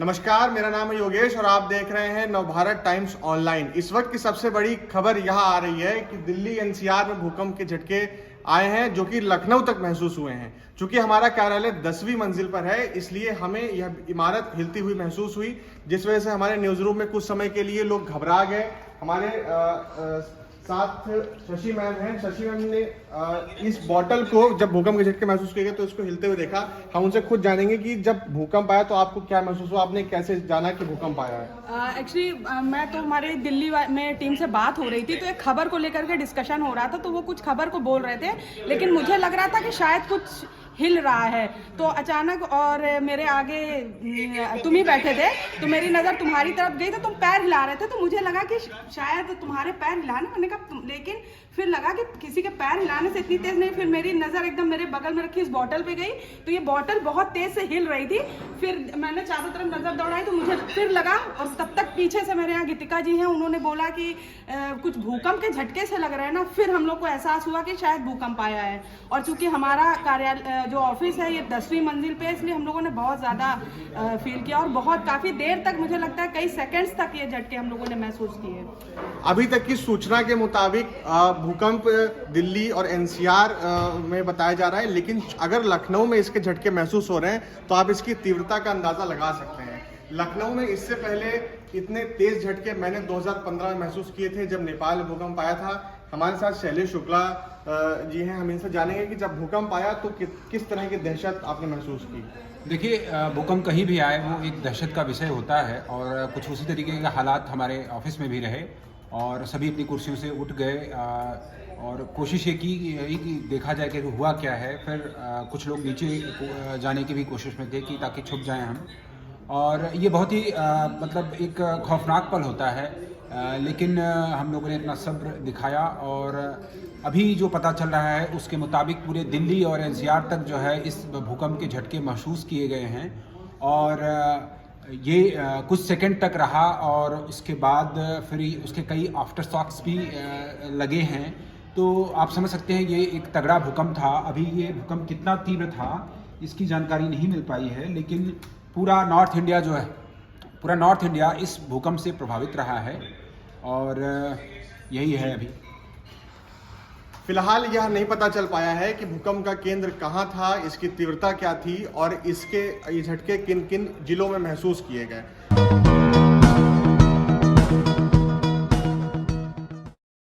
नमस्कार, मेरा नाम है योगेश और आप देख रहे हैं नवभारत टाइम्स ऑनलाइन। इस वक्त की सबसे बड़ी खबर यह आ रही है कि दिल्ली एनसीआर में भूकंप के झटके आए हैं जो कि लखनऊ तक महसूस हुए हैं। चूंकि हमारा कार्यालय 10वीं मंजिल पर है, इसलिए हमें यह इमारत हिलती हुई महसूस हुई, जिस वजह से हमारे न्यूज रूम में कुछ समय के लिए लोग घबरा गए। हमारे साथ शशि मैम हैं। शशि मैम ने इस बॉटल को जब भूकंप के झटके महसूस किए गए तो इसको हिलते हुए देखा। हम उनसे खुद जानेंगे कि जब भूकंप आया तो आपको क्या महसूस हुआ, आपने कैसे जाना कि भूकंप आया है? एक्चुअली मैं तो हमारे दिल्ली में टीम से बात हो रही थी, तो एक खबर को लेकर के डिस्कशन हो रहा था, तो वो कुछ खबर को बोल रहे थे, लेकिन मुझे लग रहा था कि शायद कुछ हिल रहा है। तो अचानक और मेरे आगे तुम ही बैठे थे, तो मेरी नज़र तुम्हारी तरफ गई, तो तुम पैर हिला रहे थे, तो मुझे लगा कि शायद तुम्हारे पैर हिलाने, मैंने कहा लेकिन फिर लगा कि किसी के पैर हिलाने से इतनी तेज नहीं। फिर मेरी नज़र एकदम मेरे बगल में रखी इस बॉटल पे गई, तो ये बॉटल बहुत तेज से हिल रही थी। फिर मैंने चारों तरफ नज़र दौड़ाई, तो मुझे फिर लगा, और तब तक पीछे से मेरे यहाँ गीतिका जी हैं, उन्होंने बोला कि कुछ भूकंप के झटके से लग रहा है ना। फिर हम लोग को एहसास हुआ कि शायद भूकंप आया है। और चूंकि हमारा कार्यालय जो ऑफिस है ये 10वीं मंजिल पे है, इसलिए हम लोगों ने बहुत ज़्यादा फील किया, और बहुत काफ़ी देर तक, मुझे लगता है कई सेकेंड्स तक ये झटके हम लोगों ने महसूस किए। अभी तक की सूचना के मुताबिक भूकंप दिल्ली और एनसीआर में बताया जा रहा है, लेकिन अगर लखनऊ में इसके झटके महसूस हो रहे हैं तो आप इसकी तीव्रता का अंदाजा लगा सकते हैं। लखनऊ में इससे पहले इतने तेज झटके मैंने 2015 में महसूस किए थे जब नेपाल में भूकंप आया था। हमारे साथ शैलेश शुक्ला जी हैं, हम इनसे जानेंगे कि जब भूकंप आया तो किस तरह की दहशत आपने महसूस की। देखिए, भूकंप कहीं भी आए वो एक दहशत का विषय होता है, और कुछ उसी तरीके के हालात हमारे ऑफिस में भी रहे, और सभी अपनी कुर्सियों से उठ गए, और कोशिश ये की कि देखा जाए कि हुआ क्या है। फिर कुछ लोग नीचे जाने की भी कोशिश में थे कि ताकि छुप जाएं हम, और ये बहुत ही मतलब एक खौफनाक पल होता है, लेकिन हम लोगों ने अपना सब्र दिखाया, और अभी जो पता चल रहा है उसके मुताबिक पूरे दिल्ली और एनसीआर तक जो है इस भूकंप के झटके महसूस किए गए हैं, और ये कुछ सेकंड तक रहा, और उसके बाद फिर उसके कई आफ्टर शॉक्स भी लगे हैं। तो आप समझ सकते हैं ये एक तगड़ा भूकंप था। अभी ये भूकंप कितना तीव्र था इसकी जानकारी नहीं मिल पाई है, लेकिन पूरा नॉर्थ इंडिया जो है, पूरा नॉर्थ इंडिया इस भूकंप से प्रभावित रहा है, और यही है अभी। फिलहाल यह नहीं पता चल पाया है कि भूकंप का केंद्र कहां था, इसकी तीव्रता क्या थी और इसके ये झटके किन किन जिलों में महसूस किए गए।